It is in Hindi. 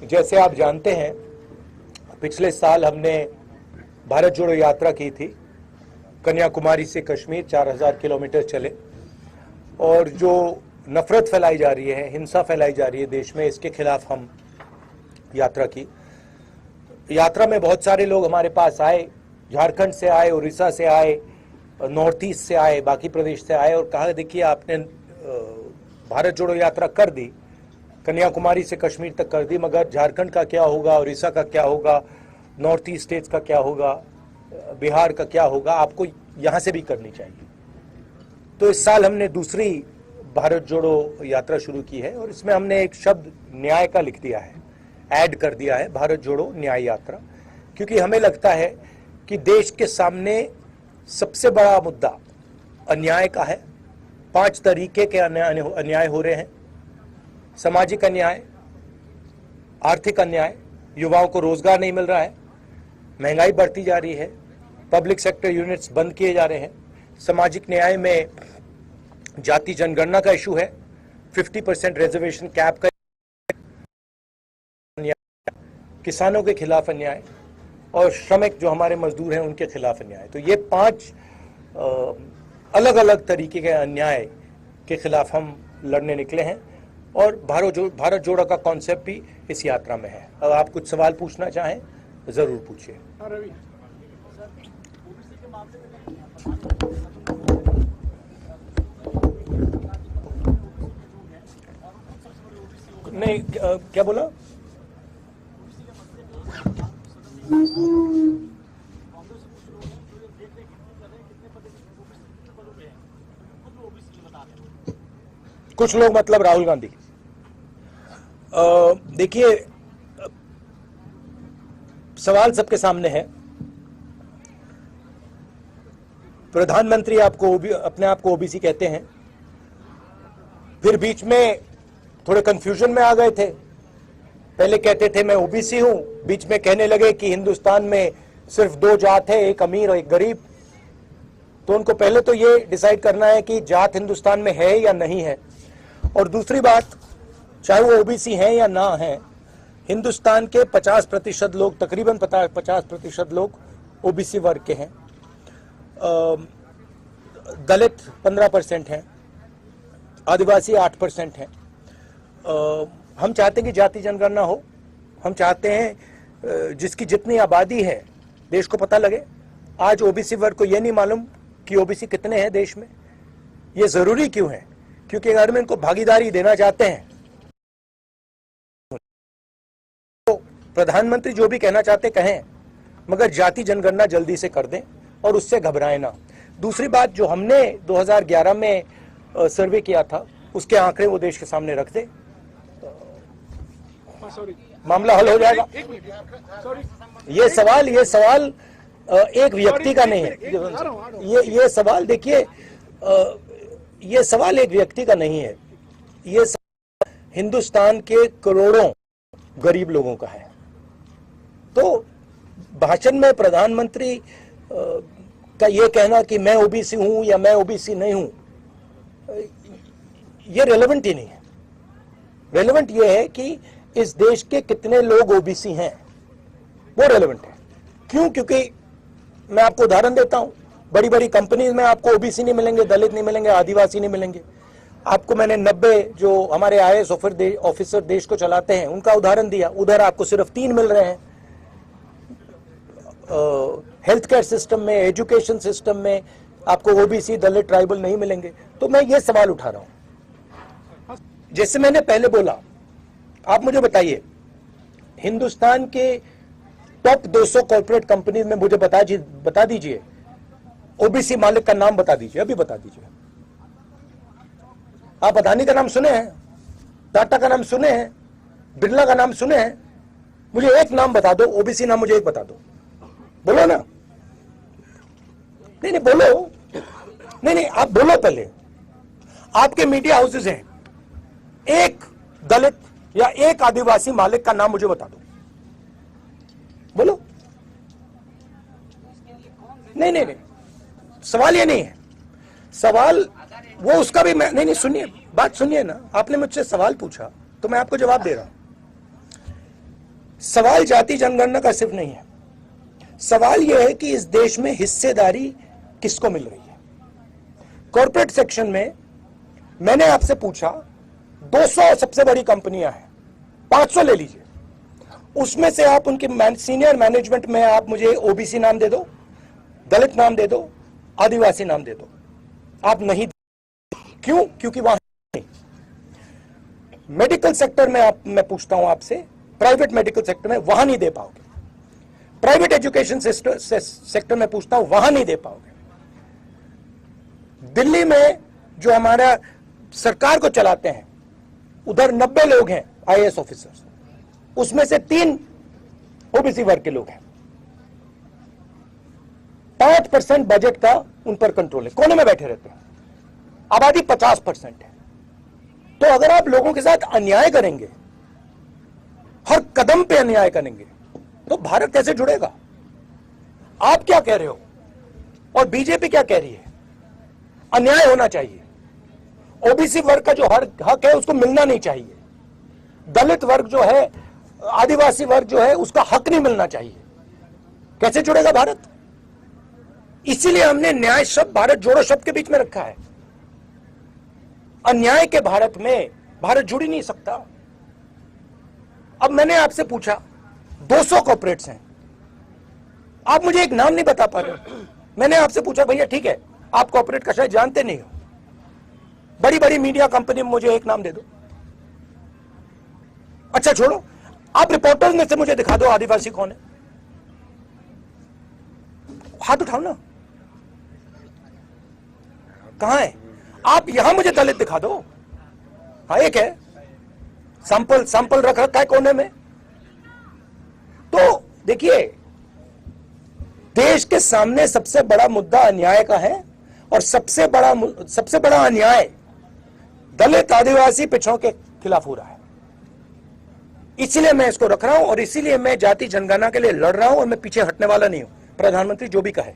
जैसे आप जानते हैं, पिछले साल हमने भारत जोड़ो यात्रा की थी। कन्याकुमारी से कश्मीर 4000 किलोमीटर चले, और जो नफरत फैलाई जा रही है, हिंसा फैलाई जा रही है देश में, इसके खिलाफ हम यात्रा की। यात्रा में बहुत सारे लोग हमारे पास आए, झारखंड से आए, उड़ीसा से आए, नॉर्थ ईस्ट से आए, बाकी प्रदेश से आए, और कहा देखिए आपने भारत जोड़ो यात्रा कर दी, कन्याकुमारी से कश्मीर तक कर दी, मगर झारखंड का क्या होगा, उड़ीसा का क्या होगा, नॉर्थ ईस्ट स्टेट्स का क्या होगा, बिहार का क्या होगा, आपको यहाँ से भी करनी चाहिए। तो इस साल हमने दूसरी भारत जोड़ो यात्रा शुरू की है, और इसमें हमने एक शब्द न्याय का लिख दिया है, ऐड कर दिया है, भारत जोड़ो न्याय यात्रा, क्योंकि हमें लगता है कि देश के सामने सबसे बड़ा मुद्दा अन्याय का है। 5 तरीके के अन्याय हो रहे हैं: सामाजिक अन्याय, आर्थिक अन्याय, युवाओं को रोजगार नहीं मिल रहा है, महंगाई बढ़ती जा रही है, पब्लिक सेक्टर यूनिट्स बंद किए जा रहे हैं, सामाजिक न्याय में जाति जनगणना का इशू है, 50% रिजर्वेशन कैप का अन्याय, किसानों के खिलाफ अन्याय, और श्रमिक जो हमारे मजदूर हैं उनके खिलाफ अन्याय। तो ये 5 अलग अलग तरीके के अन्याय के खिलाफ हम लड़ने निकले हैं, और भारत जोड़ो का कॉन्सेप्ट भी इस यात्रा में है। अब आप कुछ सवाल पूछना चाहें जरूर पूछिए। नहीं, क्या बोला? कुछ लोग मतलब राहुल गांधी। देखिए, सवाल सबके सामने है। प्रधानमंत्री अपने आप को ओबीसी कहते हैं, फिर बीच में थोड़े कंफ्यूजन में आ गए थे। पहले कहते थे मैं ओबीसी हूं, बीच में कहने लगे कि हिंदुस्तान में सिर्फ 2 जात है, एक अमीर और एक गरीब। तो उनको पहले तो ये डिसाइड करना है कि जात हिंदुस्तान में है या नहीं है, और दूसरी बात, चाहे वो ओबीसी हैं या ना हैं, हिंदुस्तान के 50% लोग, तकरीबन 50% लोग ओबीसी वर्ग के हैं। दलित 15% हैं, आदिवासी 8% हैं। हम चाहते हैं कि जाति जनगणना हो, हम चाहते हैं जिसकी जितनी आबादी है देश को पता लगे। आज ओबीसी वर्ग को ये नहीं मालूम कि ओबीसी कितने हैं देश में। ये जरूरी क्यों है? क्योंकि अगर हम इनको भागीदारी देना चाहते हैं तो प्रधानमंत्री जो भी कहना चाहते कहें, मगर जाति जनगणना जल्दी से कर दें और उससे घबराएं ना। दूसरी बात, जो हमने 2011 में सर्वे किया था, उसके आंकड़े वो देश के सामने रख दे, मामला हल हो जाएगा। ये सवाल एक व्यक्ति का नहीं है। ये सवाल, देखिए, ये सवाल एक व्यक्ति का नहीं है, ये सवाल हिंदुस्तान के करोड़ों गरीब लोगों का है। तो भाषण में प्रधानमंत्री का ये कहना कि मैं ओबीसी हूं या मैं ओबीसी नहीं हूं, ये रेलेवेंट ही नहीं है। रेलेवेंट ये है कि इस देश के कितने लोग ओबीसी हैं, वो रेलेवेंट है। क्यों? क्योंकि मैं आपको उदाहरण देता हूं, बड़ी बड़ी कंपनीज में आपको ओबीसी नहीं मिलेंगे, दलित नहीं मिलेंगे, आदिवासी नहीं मिलेंगे। आपको मैंने 90 जो हमारे आईएएस ऑफिसर देश को चलाते हैं उनका उदाहरण दिया, उधर आपको सिर्फ 3 मिल रहे हैं। हेल्थ केयर सिस्टम में, एजुकेशन सिस्टम में आपको ओबीसी, दलित, ट्राइबल नहीं मिलेंगे। तो मैं ये सवाल उठा रहा हूं। जैसे मैंने पहले बोला, आप मुझे बताइए, हिंदुस्तान के टॉप 200 कॉर्पोरेट कंपनीज में मुझे बता दीजिए, ओबीसी मालिक का नाम बता दीजिए, अभी बता दीजिए। आप अदानी का नाम सुने हैं, टाटा का नाम सुने हैं, बिरला का नाम सुने हैं? मुझे एक नाम बता दो, ओबीसी नाम मुझे एक बता दो। बोलो ना। नहीं बोलो। नहीं, आप बोलो पहले। आपके मीडिया हाउसेज हैं, एक दलित या एक आदिवासी मालिक का नाम मुझे बता दो। बोलो। नहीं, सवाल ये नहीं है। सवाल वो उसका भी मैं नहीं, सुनिए, बात सुनिए ना। आपने मुझसे सवाल पूछा तो मैं आपको जवाब दे रहा हूं। सवाल जाति जनगणना का सिर्फ नहीं है, सवाल यह है कि इस देश में हिस्सेदारी किसको मिल रही है। कॉर्पोरेट सेक्शन में मैंने आपसे पूछा 200 सबसे बड़ी कंपनियां हैं, 500 ले लीजिए, उसमें से आप उनके सीनियर मैनेजमेंट में आप मुझे ओबीसी नाम दे दो, दलित नाम दे दो, आदिवासी नाम दे दो। आप नहीं, क्यों? क्योंकि वहां मेडिकल सेक्टर में मैं पूछता हूं आपसे, प्राइवेट मेडिकल सेक्टर में वहां नहीं दे पाओगे। प्राइवेट एजुकेशन सेक्टर में पूछता हूं, वहां नहीं दे पाओगे। दिल्ली में जो हमारा सरकार को चलाते हैं, उधर 90 लोग हैं आईएएस ऑफिसर्स, उसमें से 3 ओबीसी वर्ग के लोग हैं। 5% बजट का उन पर कंट्रोल है, कोने में बैठे रहते हैं, आबादी 50% है। तो अगर आप लोगों के साथ अन्याय करेंगे, हर कदम पे अन्याय करेंगे, तो भारत कैसे जुड़ेगा? आप क्या कह रहे हो और बीजेपी क्या कह रही है? अन्याय होना चाहिए, ओबीसी वर्ग का जो हक है उसको मिलना नहीं चाहिए, दलित वर्ग जो है, आदिवासी वर्ग जो है, उसका हक नहीं मिलना चाहिए। कैसे जुड़ेगा भारत? इसीलिए हमने न्याय शब्द भारत जोड़ो शब्द के बीच में रखा है। अन्याय के भारत में भारत जुड़ ही नहीं सकता। अब मैंने आपसे पूछा 200 कॉर्पोरेट्स हैं, आप मुझे एक नाम नहीं बता पा रहे। मैंने आपसे पूछा भैया ठीक है, आप कॉर्पोरेट का शायद जानते नहीं हो, बड़ी बड़ी मीडिया कंपनी में मुझे एक नाम दे दो। अच्छा छोड़ो, आप रिपोर्टर्स में से मुझे दिखा दो आदिवासी कौन है, हाथ उठाओ ना, कहां है? आप यहां मुझे दलित दिखा दो। हाँ एक है, सैंपल रख रखा है कोने में। तो देखिए, देश के सामने सबसे बड़ा मुद्दा अन्याय का है, और सबसे बड़ा अन्याय दलित आदिवासी पिछड़ों के खिलाफ हो रहा है। इसीलिए मैं इसको रख रहा हूं और इसीलिए मैं जाति जनगणना के लिए लड़ रहा हूं, और मैं पीछे हटने वाला नहीं हूं, प्रधानमंत्री जो भी कहे।